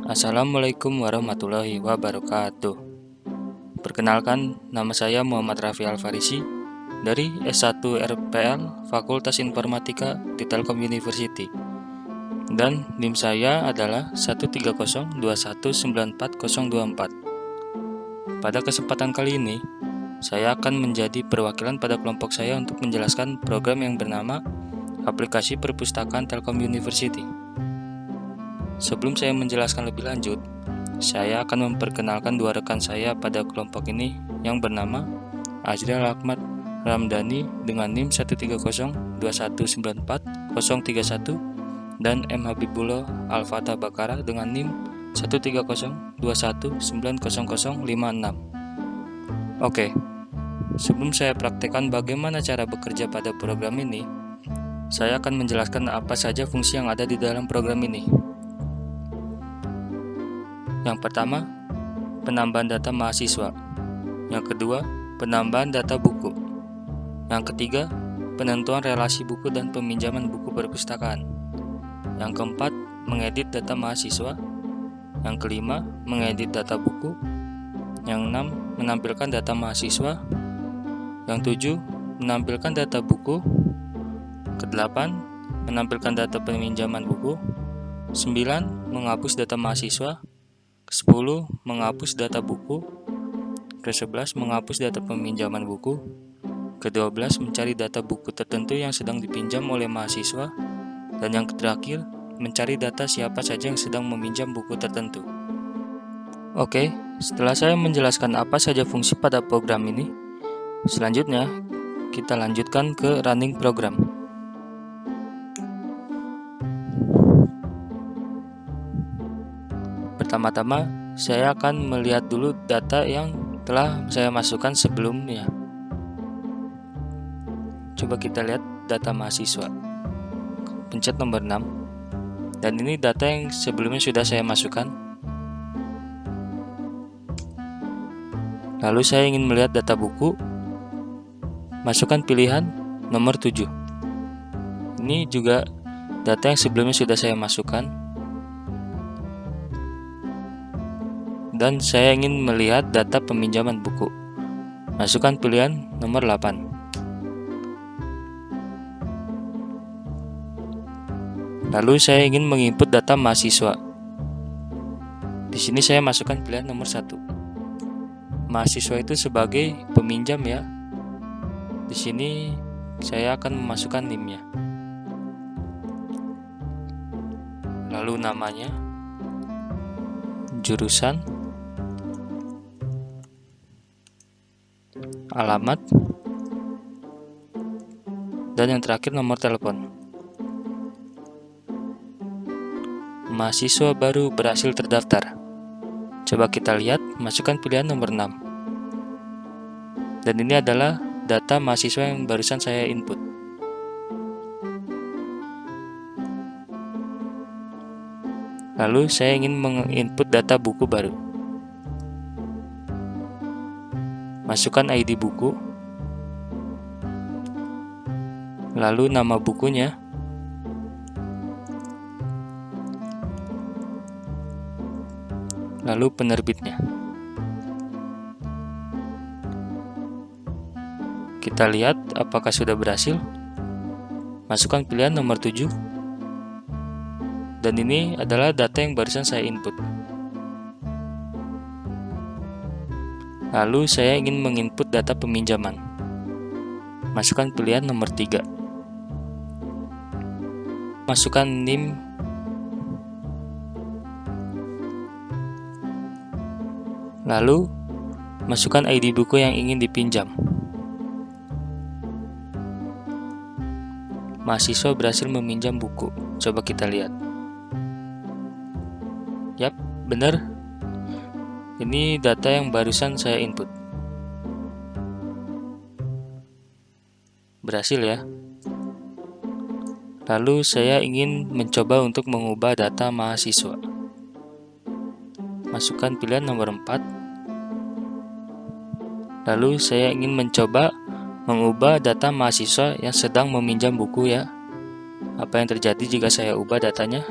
Assalamualaikum warahmatullahi wabarakatuh. Perkenalkan, nama saya Muhammad Rafi Alfarisi dari S1 RPL Fakultas Informatika di Telkom University. Dan NIM saya adalah 130219404. Pada kesempatan kali ini, saya akan menjadi perwakilan pada kelompok saya untuk menjelaskan program yang bernama Aplikasi Perpustakaan Telkom University. Sebelum saya menjelaskan lebih lanjut, saya akan memperkenalkan dua rekan saya pada kelompok ini yang bernama Azril Ahmad Ramdhani dengan NIM 13021940131 dan M. Habibullah Al-Fatah Bakara dengan NIM 13021900056. Oke, sebelum saya praktekkan bagaimana cara bekerja pada program ini, saya akan menjelaskan apa saja fungsi yang ada di dalam program ini. Yang pertama, penambahan data mahasiswa. Yang kedua, penambahan data buku. Yang ketiga, penentuan relasi buku dan peminjaman buku perpustakaan. Yang keempat, mengedit data mahasiswa. Yang kelima, mengedit data buku. Yang enam, menampilkan data mahasiswa. Yang tujuh, menampilkan data buku. Kedelapan, menampilkan data peminjaman buku. 9, menghapus data mahasiswa. Ke-10, menghapus data buku. Ke-11, menghapus data peminjaman buku. Ke-12, mencari data buku tertentu yang sedang dipinjam oleh mahasiswa. Dan yang terakhir, mencari data siapa saja yang sedang meminjam buku tertentu. Oke, setelah saya menjelaskan apa saja fungsi pada program ini, selanjutnya kita lanjutkan ke running program. Pertama-tama, saya akan melihat dulu data yang telah saya masukkan sebelumnya. Coba kita lihat data mahasiswa. Pencet nomor 6. Dan ini data yang sebelumnya sudah saya masukkan. Lalu saya ingin melihat data buku. Masukkan pilihan nomor 7. Ini juga data yang sebelumnya sudah saya masukkan. Dan saya ingin melihat data peminjaman buku. Masukkan pilihan nomor 8. Lalu saya ingin menginput data mahasiswa. Di sini saya masukkan pilihan nomor 1. Mahasiswa itu sebagai peminjam ya. Di sini saya akan memasukkan NIM-nya. Lalu namanya, jurusan, alamat, dan yang terakhir nomor telepon. Mahasiswa baru berhasil terdaftar. Coba kita lihat, masukkan pilihan nomor 6. Dan ini adalah data mahasiswa yang barusan saya input. Lalu saya ingin menginput data buku baru. Masukkan ID buku, lalu nama bukunya, lalu penerbitnya. Kita lihat apakah sudah berhasil. Masukkan pilihan nomor 7. Dan ini adalah data yang barusan saya input. Lalu saya ingin menginput data peminjaman. Masukkan pilihan nomor 3. Masukkan NIM. Lalu masukkan ID buku yang ingin dipinjam. Mahasiswa berhasil meminjam buku. Coba kita lihat. Yap, benar. Ini data yang barusan saya input. Berhasil ya. Lalu saya ingin mencoba untuk mengubah data mahasiswa. Masukkan pilihan nomor 4. Lalu saya ingin mencoba mengubah data mahasiswa yang sedang meminjam buku ya. Apa yang terjadi jika saya ubah datanya?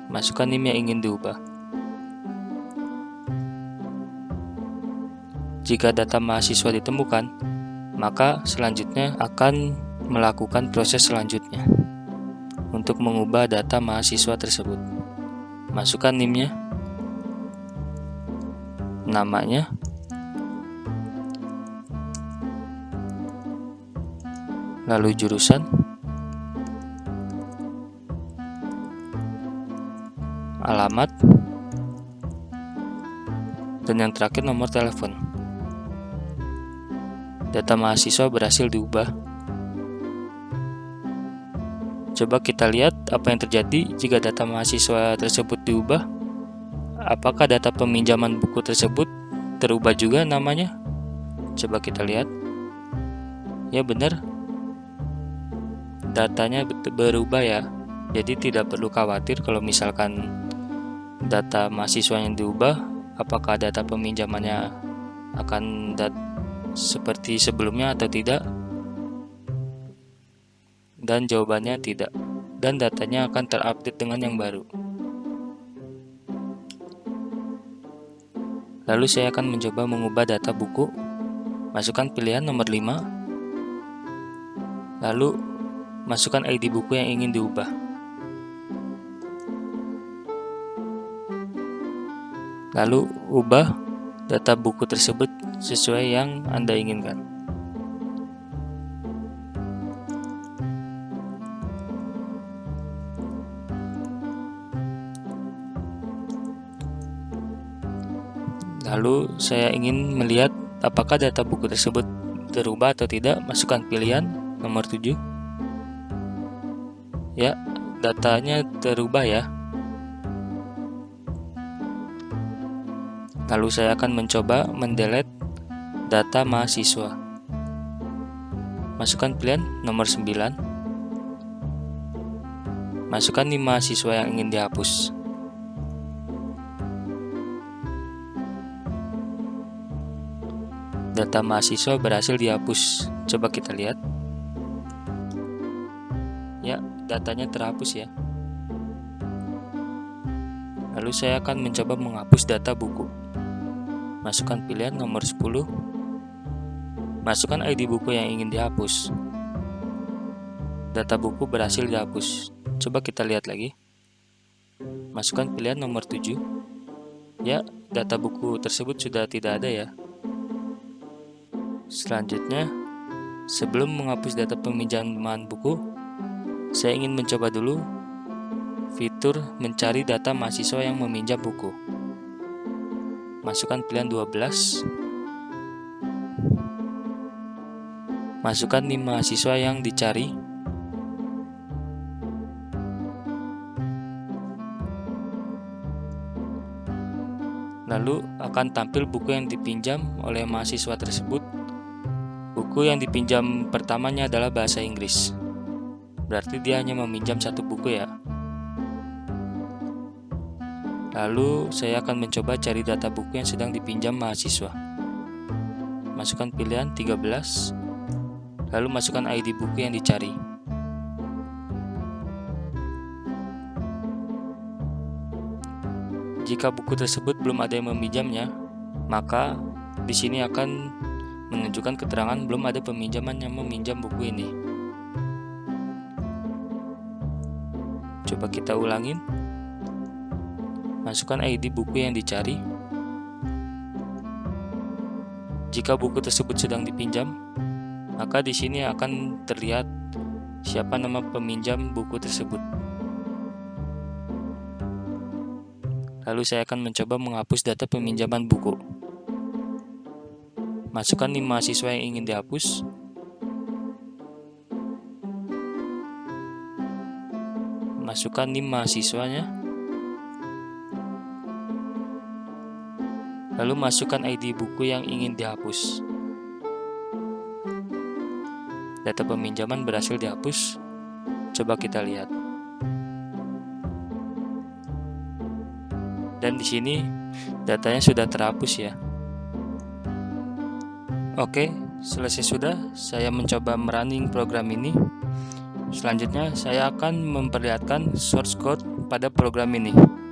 Masukkan NIM yang ingin diubah. Jika data mahasiswa ditemukan, maka selanjutnya akan melakukan proses selanjutnya untuk mengubah data mahasiswa tersebut. Masukkan NIM-nya, namanya, lalu jurusan, alamat, dan yang terakhir nomor telepon. Data mahasiswa berhasil diubah. Coba kita lihat apa yang terjadi jika data mahasiswa tersebut diubah. Apakah data peminjaman buku tersebut terubah juga namanya? Coba kita lihat. Ya benar, datanya berubah ya. Jadi tidak perlu khawatir kalau misalkan data mahasiswa yang diubah, apakah data peminjamannya akan seperti sebelumnya atau tidak? Dan jawabannya tidak. Dan datanya akan terupdate dengan yang baru. Lalu saya akan mencoba mengubah data buku. Masukkan pilihan nomor 5. Lalu masukkan ID buku yang ingin diubah. Lalu ubah data buku tersebut sesuai yang Anda inginkan. Lalu saya ingin melihat apakah data buku tersebut terubah atau tidak. Masukkan pilihan nomor 7. Ya, datanya terubah ya. Lalu saya akan mencoba mendelete data mahasiswa. Masukkan pilihan nomor 9. Masukkan NIM mahasiswa yang ingin dihapus. Data mahasiswa berhasil dihapus. Coba kita lihat. Ya, datanya terhapus ya. Lalu saya akan mencoba menghapus data buku. Masukkan pilihan nomor 10. Masukkan ID buku yang ingin dihapus. Data buku berhasil dihapus. Coba kita lihat lagi. Masukkan pilihan nomor 7. Ya, data buku tersebut sudah tidak ada ya. Selanjutnya, sebelum menghapus data peminjaman buku, saya ingin mencoba dulu fitur mencari data mahasiswa yang meminjam buku. Masukkan pilihan 12. Masukkan NIM mahasiswa yang dicari. Lalu akan tampil buku yang dipinjam oleh mahasiswa tersebut. Buku yang dipinjam pertamanya adalah bahasa Inggris. Berarti dia hanya meminjam satu buku ya. Lalu saya akan mencoba cari data buku yang sedang dipinjam mahasiswa. Masukkan pilihan 13. Lalu masukkan ID buku yang dicari. Jika buku tersebut belum ada yang meminjamnya, maka di sini akan menunjukkan keterangan belum ada peminjaman yang meminjam buku ini. Coba kita ulangin. Masukkan ID buku yang dicari. Jika buku tersebut sedang dipinjam, maka di sini akan terlihat siapa nama peminjam buku tersebut. Lalu saya akan mencoba menghapus data peminjaman buku. Masukkan NIM mahasiswa yang ingin dihapus. Masukkan NIM mahasiswanya. Lalu masukkan ID buku yang ingin dihapus. Data peminjaman berhasil dihapus. Coba kita lihat. Dan di sini datanya sudah terhapus ya. Oke, selesai sudah. Saya mencoba merunning program ini. Selanjutnya saya akan memperlihatkan source code pada program ini.